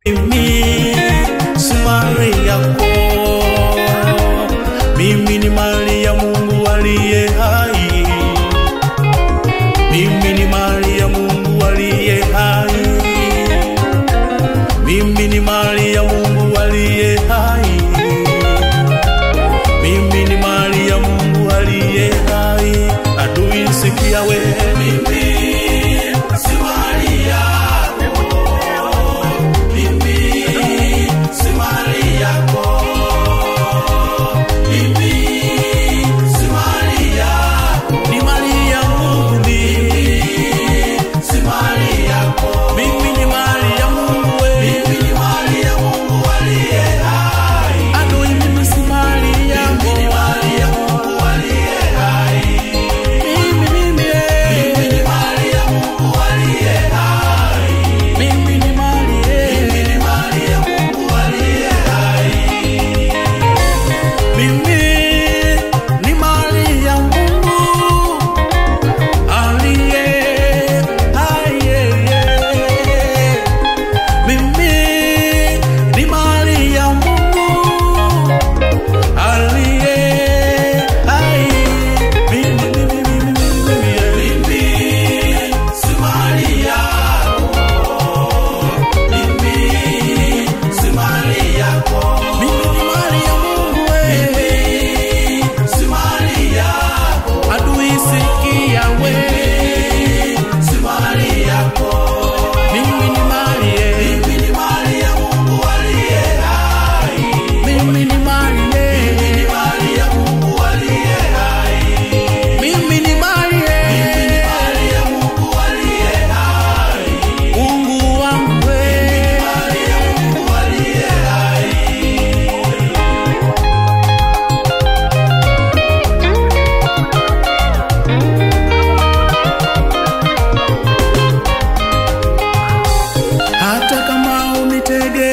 Mimi si mali yako, mimi ni mali ya Mungu aliye hai. Mimi ni mali ya Mungu aliye hai. Mimi ni mali ya Mungu aliye hai. Mimi ni mali ya Mungu aliye hai. Adui sikia we, mimi si mali yako, mimi si mali yako, mimi si mali yako, ni mali ya Mungu. Mimi si mali yako, mimi ni mali ya Mungu we, mimi ni mali ya Mungu aliye hai. Adui mimi si mali yako, mimi ni mali ya Mungu aliye hai. Mimi ni mali ya Mungu aliye hai. Mimi ni mali ya Mungu aliye hai. Mimi ni mali ya Mungu aliye hai. Mimi ni mali ya Mungu aliye hai. Mimi si mali yako, mimi si mali yako, mimi ni mali ya Mungu we, mimi si mali yako. Adui sikia we, si mali yako, mimi ni mali ya Mungu aliye hai. Mimi ni mali ya Mungu aliye hai. Mimi ni mali ya Mungu aliye hai. Mungu wangu we, mali ya Mungu aliye hai. Hata kama unitege